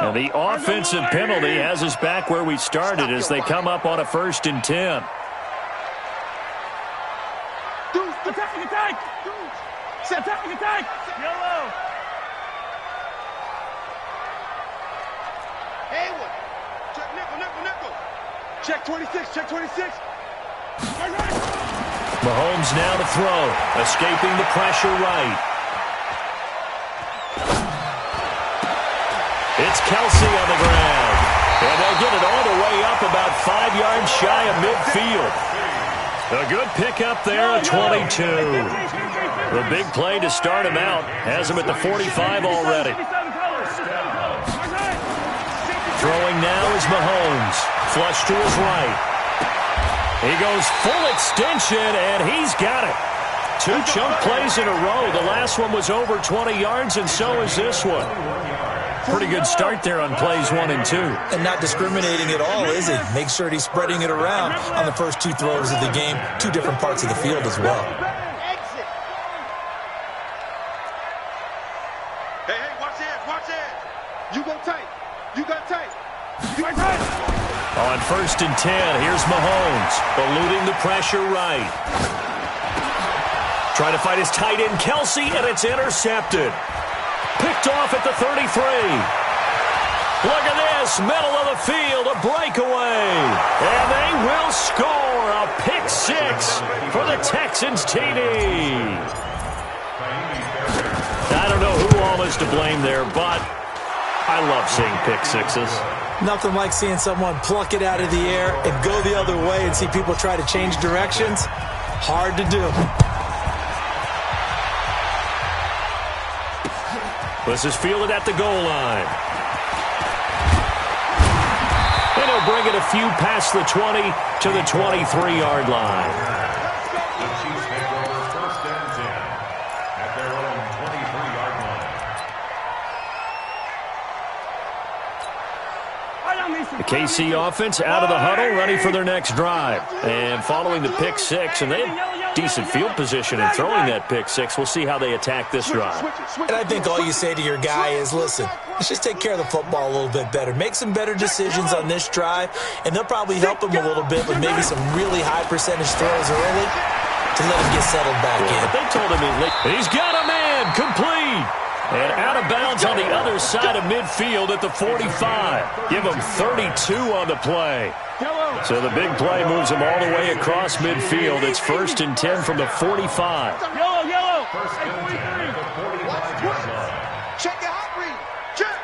Well, the offensive penalty has us back where we started as they come up on a 1st and 10. Attack! Yellow! Haywood! Check nickel! Check 26! Mahomes now to throw, escaping the pressure right. It's Kelsey on the ground. And they'll get it all the way up about 5 yards shy of midfield. A good pickup there at 22. The big play to start him out has him at the 45 already. Throwing now is Mahomes. Flush to his right. He goes full extension, and he's got it. 2 chunk plays in a row. The last one was over 20 yards, and so is this one. Pretty good start there on plays 1 and 2. And not discriminating at all, is he? Make sure he's spreading it around on the first 2 throws of the game. 2 different parts of the field as well. Hey, watch it! You got tight! On 1st and 10, here's Mahomes, eluding the pressure right. Trying to fight his tight end, Kelsey, and it's intercepted. Picked off at the 33. Look at this, middle of the field, a breakaway. And they will score a pick 6 for the Texans TD. I don't know who all is to blame there, but I love seeing pick 6s. Nothing like seeing someone pluck it out of the air and go the other way and see people try to change directions. Hard to do. This is fielded at the goal line. And he'll bring it a few past the 20 to the 23-yard line. The Chiefs take over 1st and 10 at their own 23-yard line. The KC offense out of the huddle, ready for their next drive. And following the pick 6, and they have decent field position in throwing that pick 6. We'll see how they attack this drive. And I think all you say to your guy is, listen, let's just take care of the football a little bit better. Make some better decisions on this drive, and they'll probably help him a little bit with maybe some really high percentage throws early to let him get settled back in. But they told him he's got a man, complete. And out of bounds on the other side of midfield at the 45. Give him 32 on the play. So the big play moves him all the way across midfield. It's 1st and 10 from the 45. Yellow! First and 10 at the 45-yard line. Check your hot read! Check!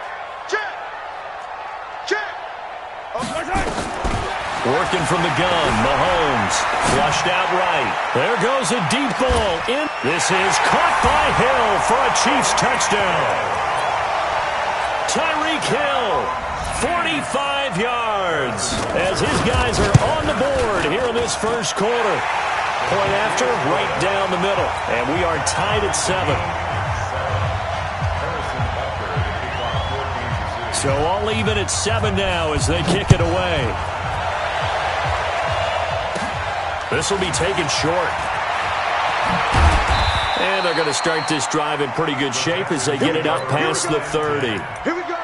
Working from the gun, Mahomes. Flushed out right. There goes a deep ball in. This is caught by Hill for a Chiefs touchdown. Tyreek Hill, 45 yards, as his guys are on the board here in this first quarter. Point after, right down the middle. And we are tied at 7. So all even at 7 now as they kick it away. This will be taken short. And they're going to start this drive in pretty good shape as they get it up past the 30. Here we go!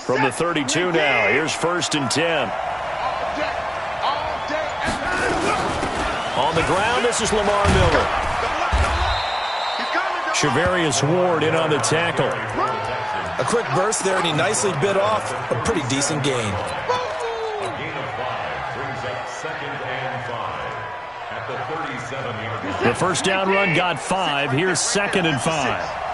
From the 32 now, here's 1st and 10. On the ground, this is Lamar Miller. Shavarius Ward in on the tackle. A quick burst there, and he nicely bit off a pretty decent gain. A gain of 5 brings up 2nd and 5 at the 37-yard line. The first down run got 5. Here's 2nd and 5.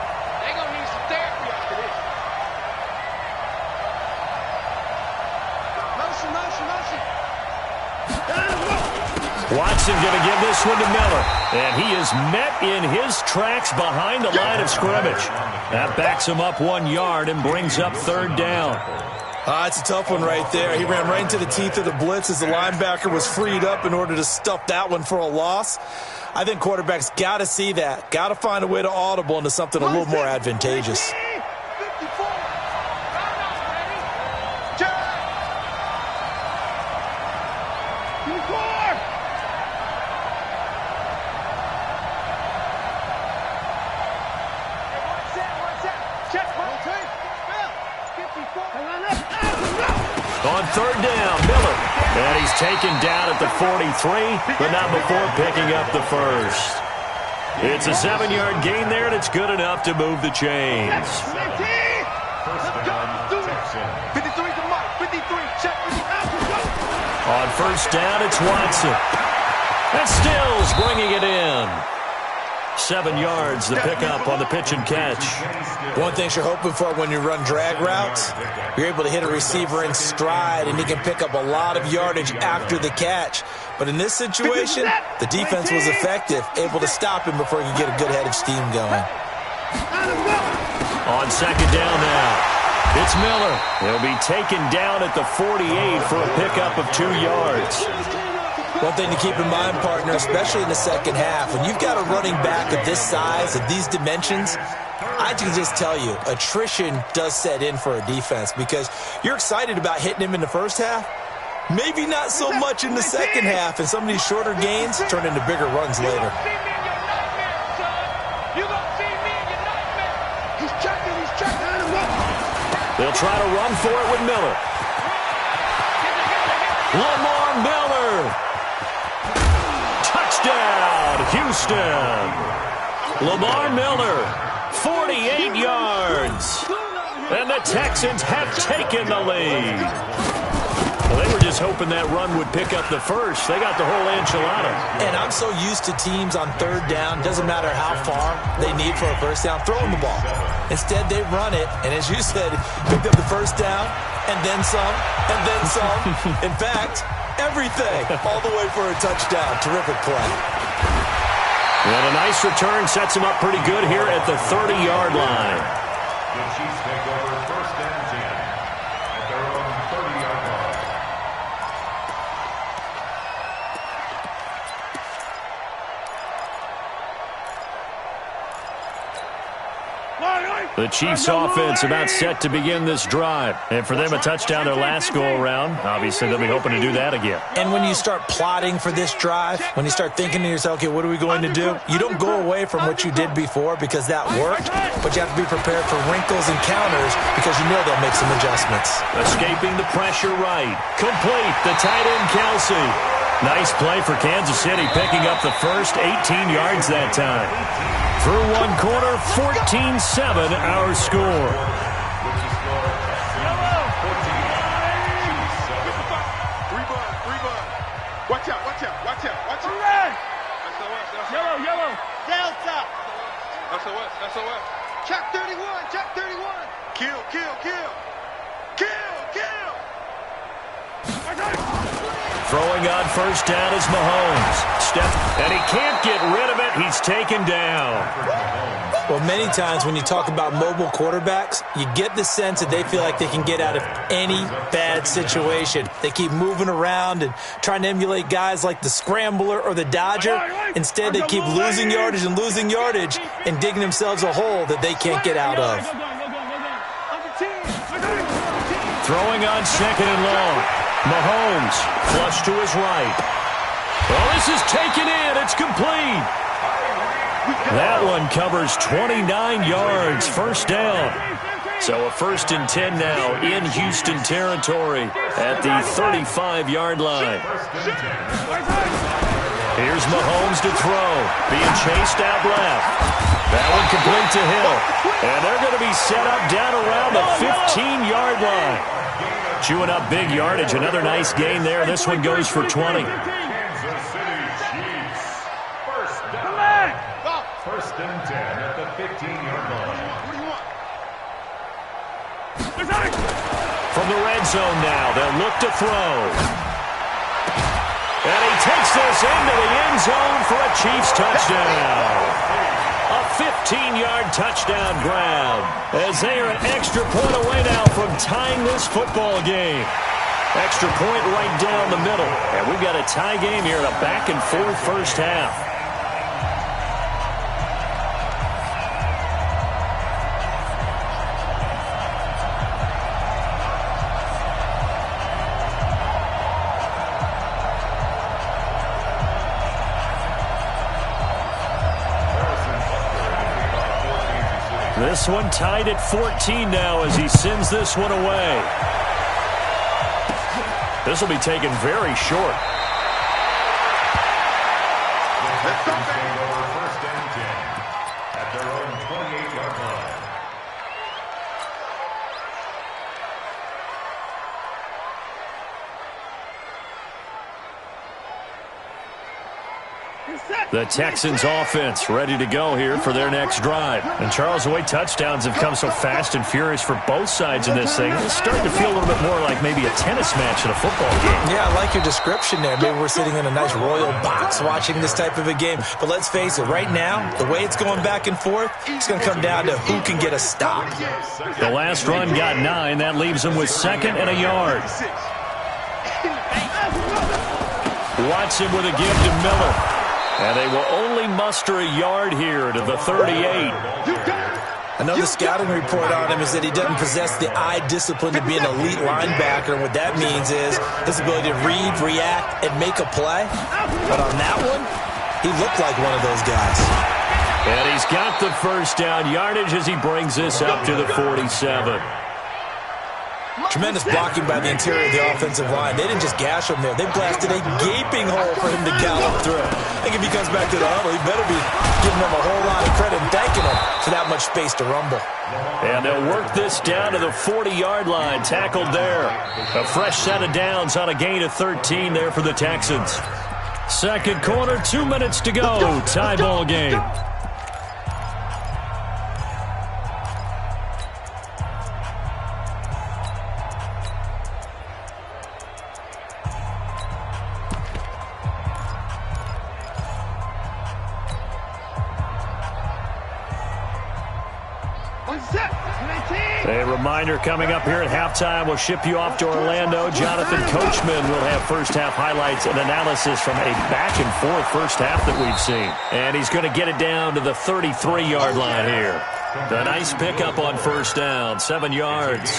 Watson going to give this one to Miller. And he is met in his tracks behind the line of scrimmage. That backs him up 1 yard and brings up third down. It's a tough one right there. He ran right into the teeth of the blitz as the linebacker was freed up in order to stuff that one for a loss. I think quarterbacks got to see that. Got to find a way to audible into something a little more advantageous. On third down, Miller. And he's taken down at the 43, but not before picking up the first. It's a 7-yard gain there, and it's good enough to move the chains. On first down, it's Watson. And Stills bringing it in. 7 yards, the pickup on the pitch and catch. One thing you're hoping for when you run drag routes, you're able to hit a receiver in stride, and he can pick up a lot of yardage after the catch. But in this situation, the defense was effective, able to stop him before he could get a good head of steam going. On second down now, it's Miller. He'll be taken down at the 48 for a pickup of 2 yards. One thing to keep in mind, partner, especially in the second half, when you've got a running back of this size, of these dimensions, I can just tell you, attrition does set in for a defense because you're excited about hitting him in the first half, maybe not so much in the second half, and some of these shorter gains turn into bigger runs later. They'll try to run for it with Miller. Lamar Miller. Touchdown, Houston. Lamar Miller, 48 yards. And the Texans have taken the lead. Well, they were just hoping that run would pick up the first. They got the whole enchilada. And I'm so used to teams on third down, doesn't matter how far they need for a first down, throwing the ball. Instead, they run it, and as you said, picked up the first down, and then some, and then some. In fact, everything, all the way for a touchdown. Terrific play. And a nice return sets him up pretty good here at the 30-yard line. The Chiefs take over first and 10 at their own 30-yard line. The Chiefs offense about set to begin this drive. And for them, a touchdown their last go-around. Obviously, they'll be hoping to do that again. And when you start plotting for this drive, when you start thinking to yourself, okay, what are we going to do? You don't go away from what you did before because that worked, but you have to be prepared for wrinkles and counters because you know they'll make some adjustments. Escaping the pressure right. Complete. The tight end, Kelsey. Nice play for Kansas City, picking up the first 18 yards that time. Through one quarter, 14-7 our score. Watch out, watch out, watch out, watch out. Yellow. Delta. SOS. Check 31. Kill. Throwing on first down is Mahomes. And he can't get rid of it. He's taken down. Well, many times when you talk about mobile quarterbacks, you get the sense that they feel like they can get out of any bad situation. They keep moving around and trying to emulate guys like the Scrambler or the Dodger. Instead, they keep losing yardage and digging themselves a hole that they can't get out of. Throwing on second and long. Mahomes, flush to his right. Well, this is taken in. It's complete. That one covers 29 yards, first down. So a 1st and 10 now in Houston territory at the 35-yard line. Here's Mahomes to throw, being chased out left. That one complete to Hill. And they're going to be set up down around the 15-yard line. Chewing up big yardage. Another nice gain there. This one goes for 20. Kansas City Chiefs. First and 10 at the 15-yard line. From the red zone now, they'll look to throw. And he takes this into the end zone for a Chiefs touchdown. A 15-yard touchdown grab as they are an extra point away now from tying this football game. Extra point right down the middle. And we've got a tie game here in a back-and-forth first half. This one tied at 14 now as he sends this one away. This will be taken very short. First and 10 at their own 28-yard line. The Texans offense ready to go here for their next drive. And Charles, the way touchdowns have come so fast and furious for both sides in this thing, it's starting to feel a little bit more like maybe a tennis match in a football game. Yeah, I like your description there. Maybe we're sitting in a nice royal box watching this type of a game. But let's face it, right now, the way it's going back and forth, it's going to come down to who can get a stop. The last run got 9. That leaves them with 2nd and a yard. Watson with a give to Miller. And they will only muster a yard here to the 38. I know the scouting report on him is that he doesn't possess the eye discipline to be an elite linebacker. And what that means is his ability to read, react, and make a play. But on that one, he looked like one of those guys. And he's got the first down yardage as he brings this up to the 47. Tremendous blocking by the interior of the offensive line. They didn't just gash him there. They blasted a gaping hole for him to gallop through. I think if he comes back to the huddle, he better be giving them a whole lot of credit and thanking him for that much space to rumble. And they'll work this down to the 40-yard line. Tackled there. A fresh set of downs on a gain of 13 there for the Texans. Second quarter, 2 minutes to go. Tie ball game. A reminder coming up here at halftime. We'll ship you off to Orlando. Jonathan Coachman will have first-half highlights and analysis from a back-and-forth first half that we've seen. And he's going to get it down to the 33-yard line here. A nice pickup on first down, 7 yards.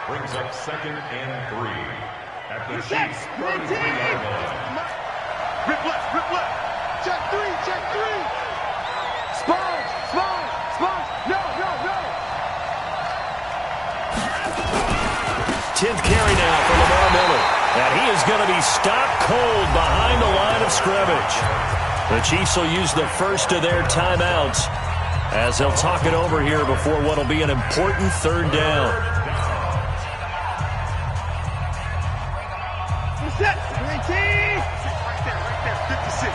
Brings up 2nd and 3 at the Chiefs' 33-yard line. Rip left. Check 3. Spine. No. 10th carry now for Lamar Miller. And he is going to be stopped cold behind the line of scrimmage. The Chiefs will use the first of their timeouts as they'll talk it over here before what will be an important third down. Set. 19. Right there. 56.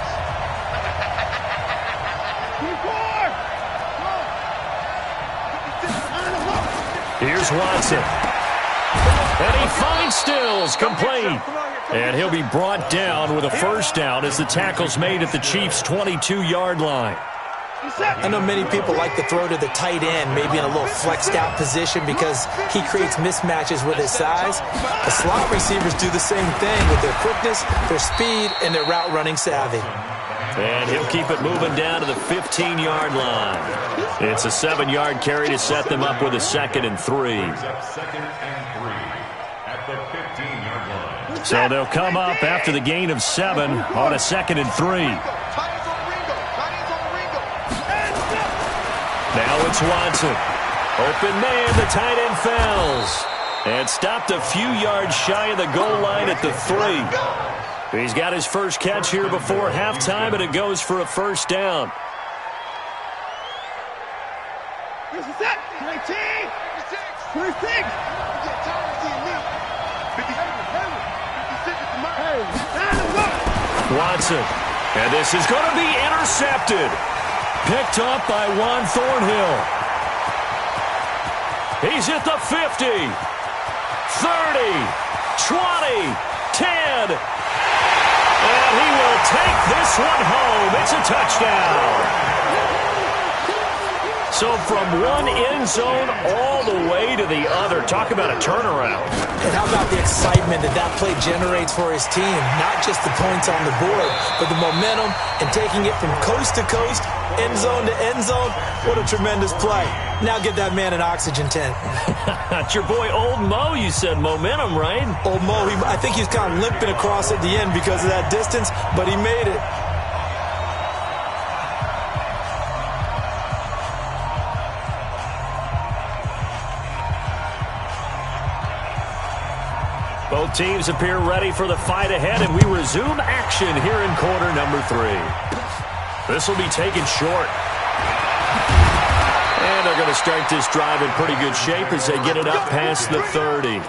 24. Here's Watson. And he finds Stills, complete. And he'll be brought down with a first down as the tackle's made at the Chiefs' 22-yard line. I know many people like to throw to the tight end, maybe in a little flexed out position because he creates mismatches with his size. The slot receivers do the same thing with their quickness, their speed, and their route running savvy. And he'll keep it moving down to the 15-yard line. It's a 7-yard carry to set them up with a 2nd and 3. So they'll come up after the gain of 7 on a 2nd and 3. Now it's Watson. Open man, the tight end fouls. And stopped a few yards shy of the goal line at the 3. He's got his first catch here before halftime, and it goes for a first down. Watson. And this is going to be intercepted. Picked up by Juan Thornhill. He's at the 50, 30, 20, 10. take this one home. It's a touchdown. So from one end zone all the way to the other. Talk about a turnaround. And how about the excitement that play generates for his team? Not just the points on the board, but the momentum and taking it from coast to coast, end zone to end zone. What a tremendous play. Now get that man an oxygen tent. It's your boy Old Mo, you said. Momentum, right? Old Mo, I think he's kind of limping across at the end because of that distance, but he made it. Both teams appear ready for the fight ahead, and we resume action here in quarter number 3. This will be taken short. And they're going to start this drive in pretty good shape as they get it up past the 30.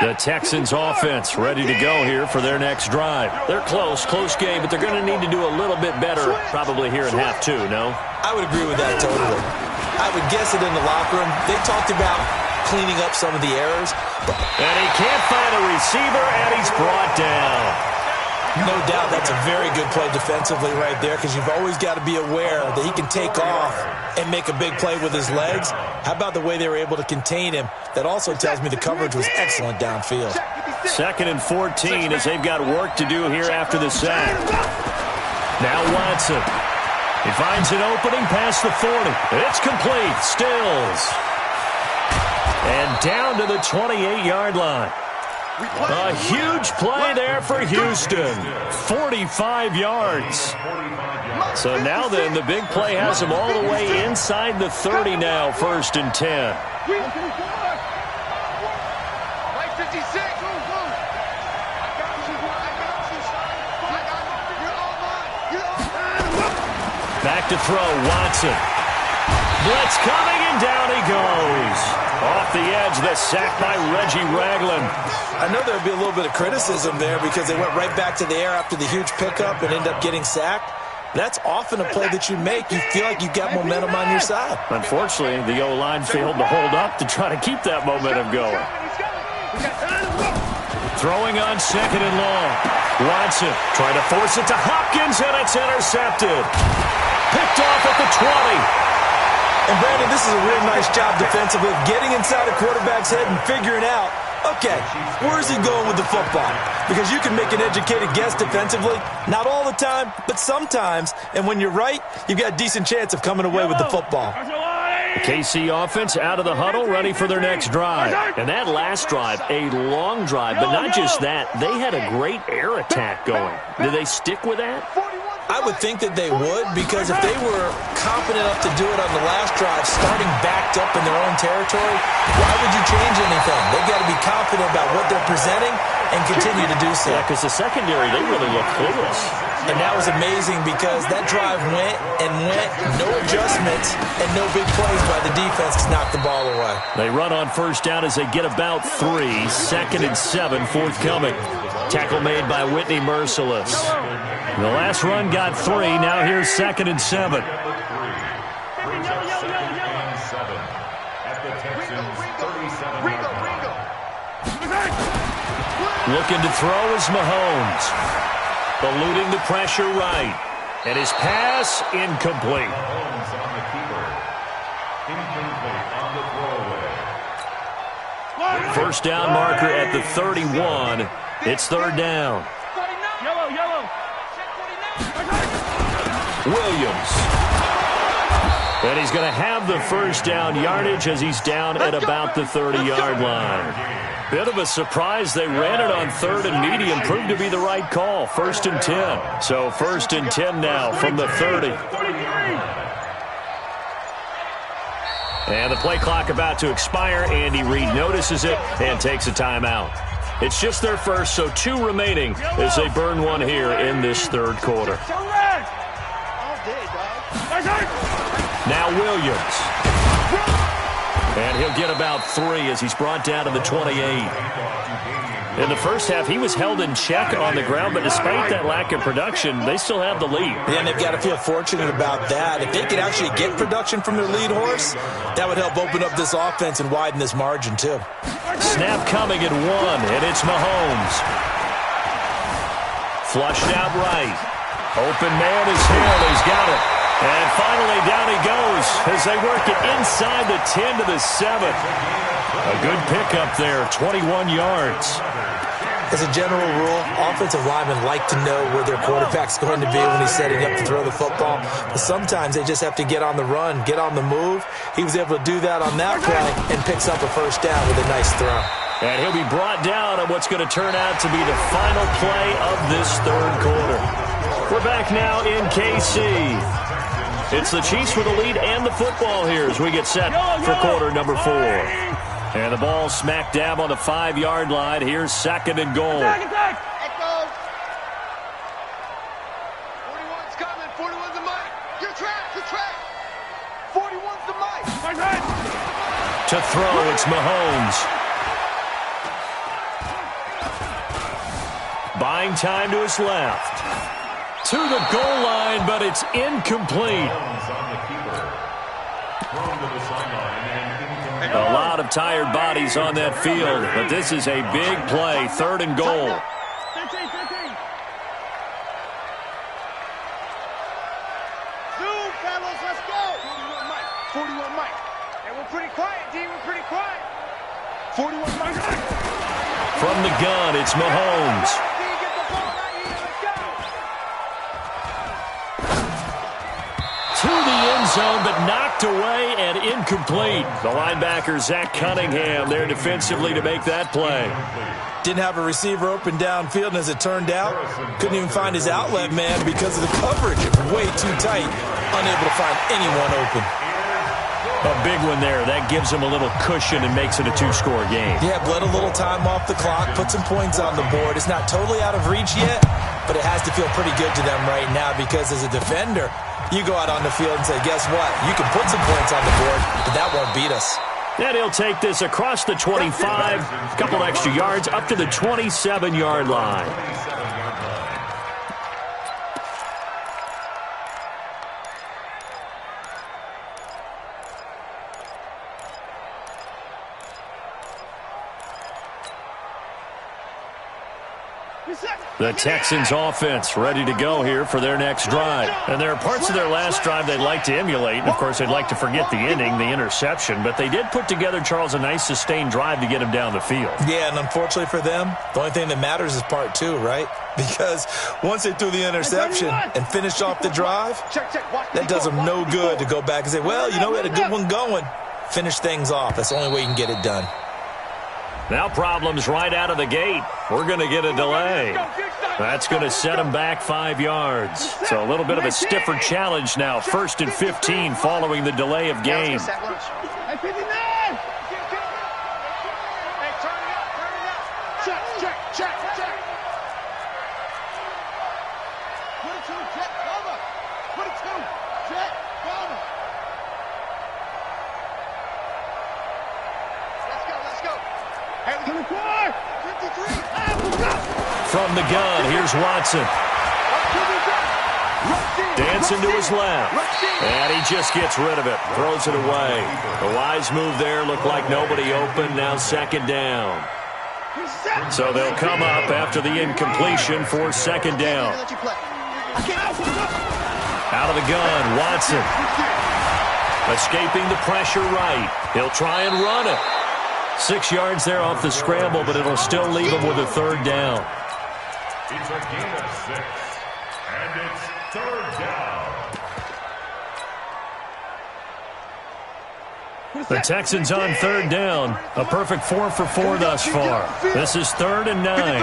The Texans offense ready to go here for their next drive. They're close game, but they're going to need to do a little bit better probably here in half 2, no? I would agree with that totally. I would guess it in the locker room. They talked about cleaning up some of the errors. And he can't find a receiver, and he's brought down. No doubt that's a very good play defensively right there, because you've always got to be aware that he can take off and make a big play with his legs. How about the way they were able to contain him? That also tells me the coverage was excellent downfield. 2nd and 14 as they've got work to do here after the sack. Now Watson. He finds an opening past the 40. It's complete. Stills. And down to the 28-yard line. A huge play there for Houston. 45 yards. So now then, the big play has him all the way inside the 30 now, 1st and 10. Back to throw, Watson. Blitz coming, and down he goes. Off the edge, the sack by Reggie Ragland. I know there would be a little bit of criticism there because they went right back to the air after the huge pickup and end up getting sacked. That's often a play that you make. You feel like you've got momentum on your side. Unfortunately, the O-line failed to hold up to try to keep that momentum going. Throwing on 2nd and long. Watson trying to force it to Hopkins, and it's intercepted. Picked off at the 20. And, Brandon, this is a real nice job defensively of getting inside a quarterback's head and figuring out, okay, where's he going with the football? Because you can make an educated guess defensively. Not all the time, but sometimes. And when you're right, you've got a decent chance of coming away with the football. The KC offense out of the huddle, ready for their next drive. And that last drive, a long drive, but not just that. They had a great air attack going. Did they stick with that? I would think that they would, because if they were confident enough to do it on the last drive, starting backed up in their own territory, why would you change anything? They've got to be confident about what they're presenting and continue to do so. Yeah, because the secondary, they really looked clueless. And that was amazing because that drive went and went, no adjustments, and no big plays by the defense to knock the ball away. They run on 1st down as they get about 3. 2nd and 7 forthcoming. Tackle made by Whitney Merciless. The last run got 3. Now here's 2nd and 7. Looking to throw is Mahomes. Eluding the pressure right. And his pass incomplete. First down marker at the 31. It's 3rd down. Yellow. Williams. And he's going to have the first down yardage as he's down at about the 30-yard line. Bit of a surprise. They ran it on 3rd and medium. Proved to be the right call. 1st and 10. So 1st and 10 now from the 30. And the play clock about to expire. Andy Reid notices it and takes a timeout. It's just their first, so 2 remaining as they burn one here in this 3rd quarter. Now Williams. And he'll get about 3 as he's brought down to the 28. In the first half, he was held in check on the ground, but despite that lack of production, they still have the lead. Yeah, and they've got to feel fortunate about that. If they could actually get production from their lead horse, that would help open up this offense and widen this margin, too. Snap coming at 1, and it's Mahomes. Flushed out right. Open man is here. He's got it. And finally, down he goes as they work it inside the 10 to the 7. A good pickup there, 21 yards. As a general rule, offensive linemen like to know where their quarterback's going to be when he's setting up to throw the football. But sometimes they just have to get on the run, get on the move. He was able to do that on that play and picks up a first down with a nice throw. And he'll be brought down on what's going to turn out to be the final play of this 3rd quarter. We're back now in KC. It's the Chiefs with the lead and the football here as we get set for quarter number 4. And the ball smack dab on the 5-yard line. Here's 2nd and goal. Attack. 41's coming. 41's the mic. Your track. 41's the mic. To throw, it's Mahomes. Buying time to his left. To the goal line, but it's incomplete. A lot of tired bodies on that field, but this is a big play. 3rd and goal. pretty quiet, D. We're pretty quiet. 41 miles. From the gun, it's Mahomes. Get the ball right here. Let's go. To the end zone, but knocked away and incomplete. The linebacker, Zach Cunningham, there defensively to make that play. Didn't have a receiver open downfield, and as it turned out, couldn't even find his outlet man because of the coverage. It was way too tight, unable to find anyone open. A big one there. That gives him a little cushion and makes it a two-score game. Yeah, bled a little time off the clock, put some points on the board. It's not totally out of reach yet, but it has to feel pretty good to them right now because as a defender, you go out on the field and say, guess what? You can put some points on the board, but that won't beat us. And he'll take this across the 25, a couple extra yards, up to the 27-yard line. The Texans offense ready to go here for their next drive. And there are parts of their last drive they'd like to emulate. And, of course, they'd like to forget the ending, the interception. But they did put together, Charles, a nice sustained drive to get him down the field. Yeah, and unfortunately for them, the only thing that matters is part two, right? Because once they threw the interception and finished off the drive, that does them no good to go back and say, well, you know, we had a good one going. Finish things off. That's the only way you can get it done. Now problems right out of the gate. We're going to get a delay. That's going to set them back 5 yards. So a little bit of a stiffer challenge now. 1st and 15 following the delay of game. Hey, 59! Hey, turn it up. Check. 22, check, cover. 22, check, cover. Let's go. Hey, 24, 53. From the gun, here's Watson. Dancing to his left. And he just gets rid of it. Throws it away. A wise move there. Looked like nobody open. Now 2nd down. So they'll come up after the incompletion for 2nd down. Out of the gun, Watson. Escaping the pressure right. He'll try and run it. 6 yards there off the scramble, but it'll still leave him with a 3rd down. It's a gain of 6, and it's 3rd down. The Texans on 3rd down. A perfect 4 for 4 thus far. This is 3rd and 9.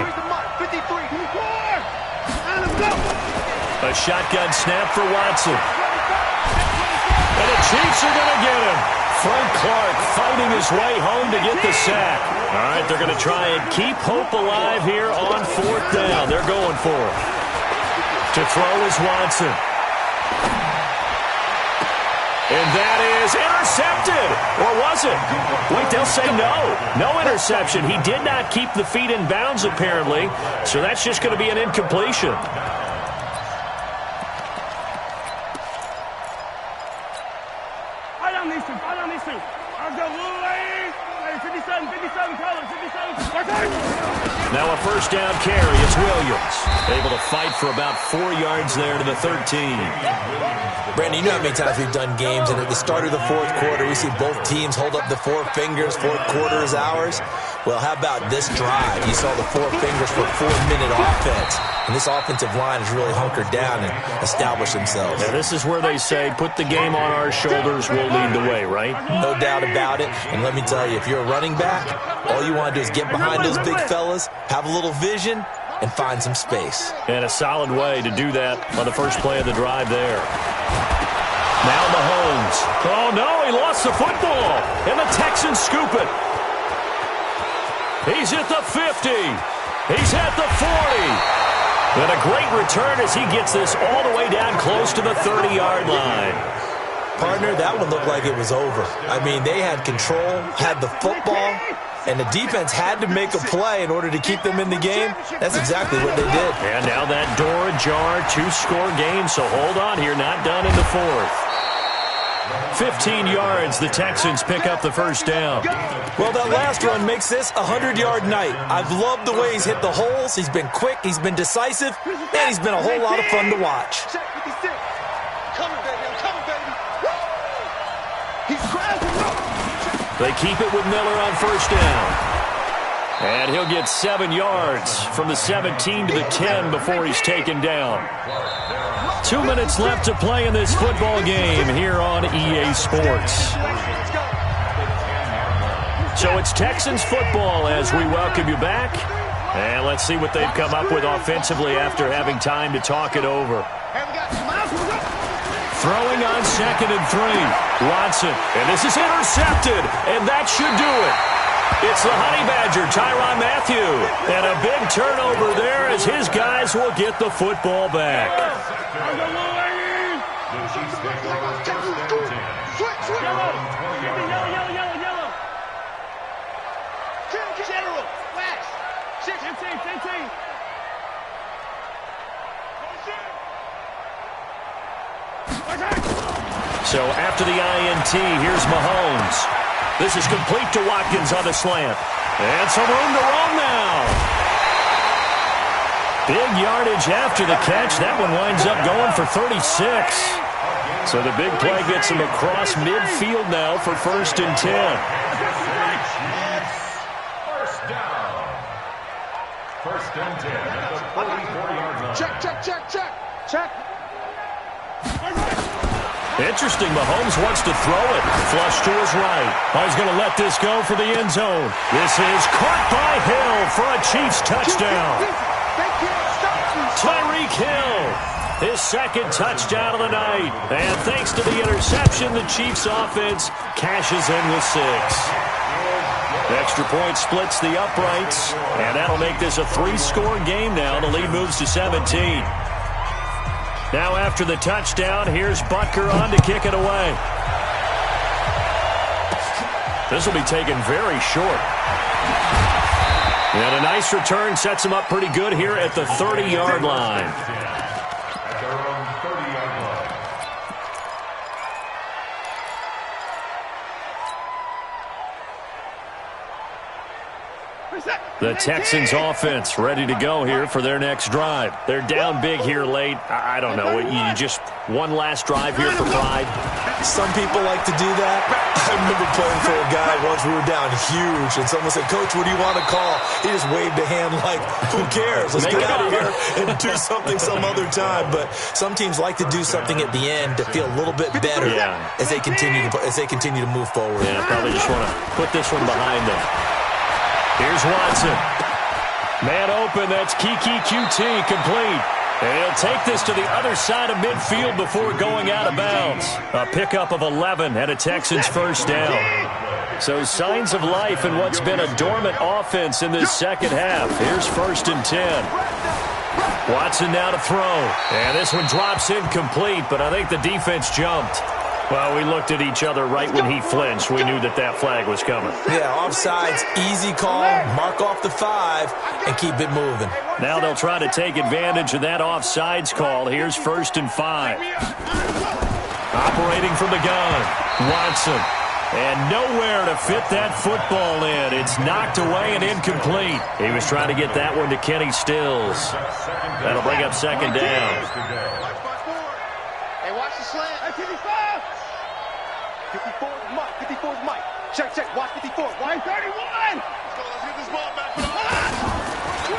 A shotgun snap for Watson. And the Chiefs are going to get him. Frank Clark fighting his way home to get the sack. All right, they're going to try and keep hope alive here on 4th down. They're going for it. To throw is Watson. And that is intercepted. Or was it? Wait, they'll say no. No interception. He did not keep the feet in bounds, apparently. So that's just going to be an incompletion. Now a 1st down carry. It's Williams. Able to fight for about 4 yards there to the 13. Brandon, you know how many times we've done games, and at the start of the 4th quarter, we see both teams hold up the 4 fingers, 4th quarter is ours. Well, how about this drive? You saw the 4 fingers for 4-minute offense, and this offensive line has really hunkered down and established themselves. Yeah, this is where they say, put the game on our shoulders, we'll lead the way, right? No doubt about it, and let me tell you, if you're a running back, all you want to do is get behind those big fellas, have a little vision, and find some space. And a solid way to do that on the first play of the drive there. Now Mahomes. Oh, no, he lost the football. And the Texans scoop it. He's at the 50. He's at the 40. And a great return as he gets this all the way down close to the 30-yard line. Partner, that one looked like it was over. I mean, they had control, had the football, and the defense had to make a play in order to keep them in the game. That's exactly what they did. And now that door ajar, 2-score game, so hold on here, not done in the 4th. 15 yards, the Texans pick up the 1st down. Well, that last run makes this a 100-yard night. I've loved the way he's hit the holes. He's been quick, he's been decisive, and he's been a whole lot of fun to watch. Coming, baby. He's grabbing up. They keep it with Miller on first down. And he'll get 7 yards from the 17 to the 10 before he's taken down. 2 minutes left to play in this football game here on EA Sports. So it's Texans football as we welcome you back. And let's see what they've come up with offensively after having time to talk it over. Throwing on 2nd and 3. Watson. And this is intercepted. And that should do it. It's the Honey Badger, Tyrann Mathieu. And a big turnover there as his guys will get the football back. General, flash. 15. So after the INT, here's Mahomes. This is complete to Watkins on the slant. And some room to roam now. Big yardage after the catch. That one winds up going for 36. So the big play gets him across midfield now for 1st and 10. First down. 1st and 10 at the 44-yard line. Check. Interesting, Mahomes wants to throw it. Flush to his right. Oh, he's going to let this go for the end zone. This is caught by Hill for a Chiefs touchdown. Tyreek Hill, his 2nd touchdown of the night. And thanks to the interception, the Chiefs offense cashes in with 6. Extra point splits the uprights, and that'll make this a 3-score game now. The lead moves to 17. Now after the touchdown, here's Butker on to kick it away. This will be taken very short. And a nice return sets him up pretty good here at the 30-yard line. At their own 30-yard line. The Texans offense ready to go here for their next drive. They're down big here late. I don't know. You just one last drive here for pride. Some people like to do that. I remember playing for a guy once. We were down huge, and someone said, "Coach, what do you want to call?" He just waved a hand like, "Who cares? Let's get out of here and do something some other time." But some teams like to do something at the end to feel a little bit better as they continue to move forward. Yeah, probably just want to put this one behind them. Here's Watson. Man open, that's Kiki QT complete. And he'll take this to the other side of midfield before going out of bounds. A pickup of 11 and a Texans first down. So signs of life in what's been a dormant offense in this second half. Here's 1st and 10. Watson now to throw. And this one drops incomplete, but I think the defense jumped. Well, we looked at each other right when he flinched. We knew that flag was coming. Yeah, offsides, easy call, mark off the 5, and keep it moving. Now they'll try to take advantage of that offsides call. Here's 1st and 5. Operating from the gun, Watson. And nowhere to fit that football in. It's knocked away and incomplete. He was trying to get that one to Kenny Stills. That'll bring up 2nd down. Hey, watch the slant. 54 is Mike. 54 is Mike. Check. Watch 54. Why 31? Let's get this ball back.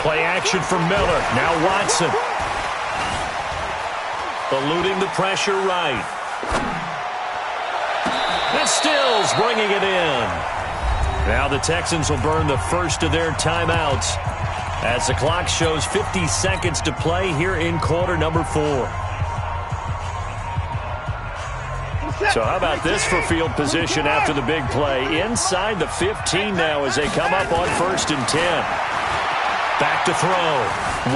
Play action from Miller. Now Watson. Eluding the pressure right. And Stills bringing it in. Now the Texans will burn the first of their timeouts as the clock shows 50 seconds to play here in quarter number 4. So how about this for field position after the big play? Inside the 15 now as they come up on 1st and 10. Back to throw.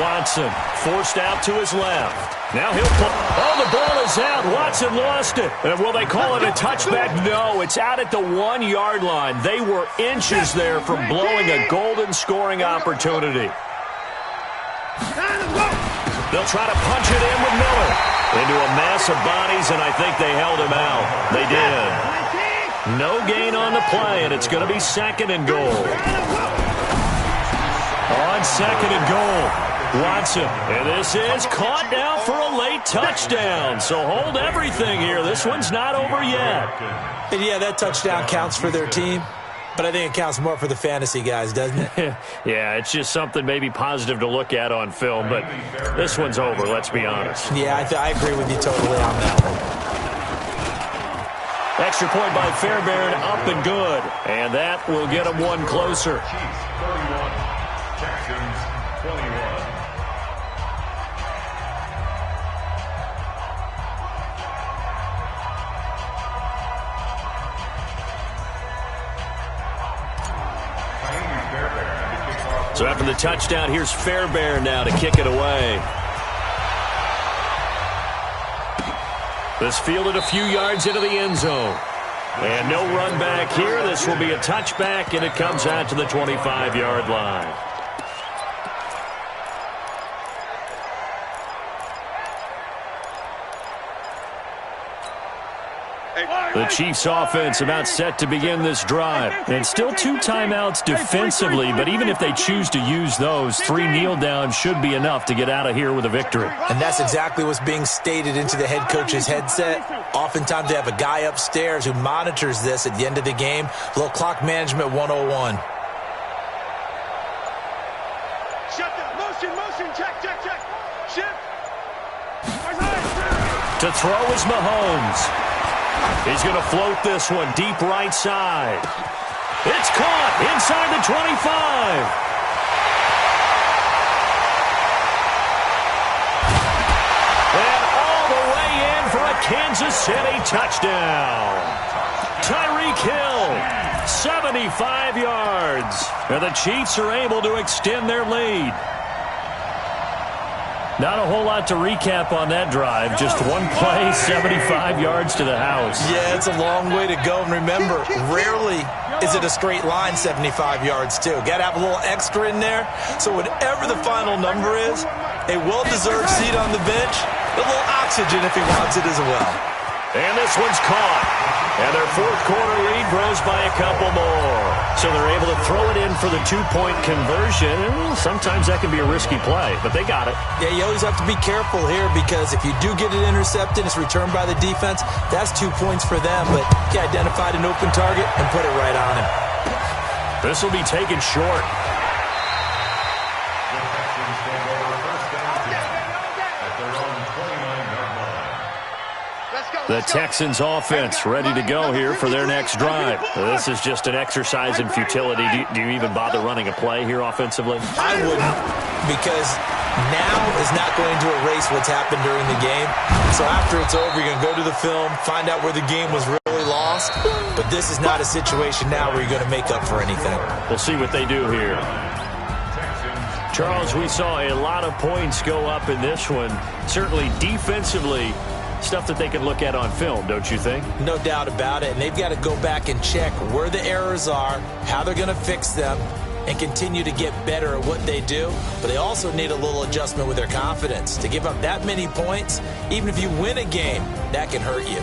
Watson forced out to his left. Now he'll pull. Oh, the ball is out. Watson lost it. And will they call it a touchback? No, it's out at the 1-yard line. They were inches there from blowing a golden scoring opportunity. They'll try to punch it in with Miller. Into a mass of bodies, and I think they held him out. They did. No gain on the play, and it's going to be 2nd and goal. On 2nd and goal, Watson, and this is caught now for a late touchdown. So hold everything here. This one's not over yet. And yeah, that touchdown counts for their team, but I think it counts more for the fantasy guys, doesn't it? Yeah, it's just something maybe positive to look at on film, but this one's over, let's be honest. Yeah, I agree with you totally on that one. Extra point by Fairbairn, up and good. And that will get them one closer. Chiefs 31, Texans 21. So after the touchdown, here's Fairbairn now to kick it away. This fielded a few yards into the end zone. And no run back here. This will be a touchback, and it comes out to the 25-yard line. The Chiefs offense about set to begin this drive. And still 2 timeouts defensively, but even if they choose to use those, 3 kneel downs should be enough to get out of here with a victory. And that's exactly what's being stated into the head coach's headset. Oftentimes they have a guy upstairs who monitors this at the end of the game. A little clock management 101. Shut down. Motion. Check. Shift. To throw is Mahomes. He's going to float this one deep right side. It's caught inside the 25. And all the way in for a Kansas City touchdown. Tyreek Hill, 75 yards. And the Chiefs are able to extend their lead. Not a whole lot to recap on that drive. Just one play, 75 yards to the house. Yeah, it's a long way to go. And remember, rarely is it a straight line 75 yards, too. Got to have a little extra in there. So whatever the final number is, a well-deserved seat on the bench, a little oxygen if he wants it as well. And this one's caught. And their fourth quarter lead grows by a couple more. So they're able to throw it in for the 2-point conversion. Sometimes that can be a risky play, but they got it. Yeah, you always have to be careful here because if you do get it intercepted, it's returned by the defense, that's 2 points for them. But he identified an open target and put it right on him. This will be taken short. The Texans offense ready to go here for their next drive. This is just an exercise in futility. Do you even bother running a play here offensively? I wouldn't, because now is not going to erase what's happened during the game. So after it's over, you're going to go to the film, find out where the game was really lost. But this is not a situation now where you're going to make up for anything. We'll see what they do here. Charles, we saw a lot of points go up in this one. Certainly defensively, stuff that they can look at on film, don't you think? No doubt about it. And they've got to go back and check where the errors are, how they're going to fix them, and continue to get better at what they do. But they also need a little adjustment with their confidence. To give up that many points, even if you win a game, that can hurt you.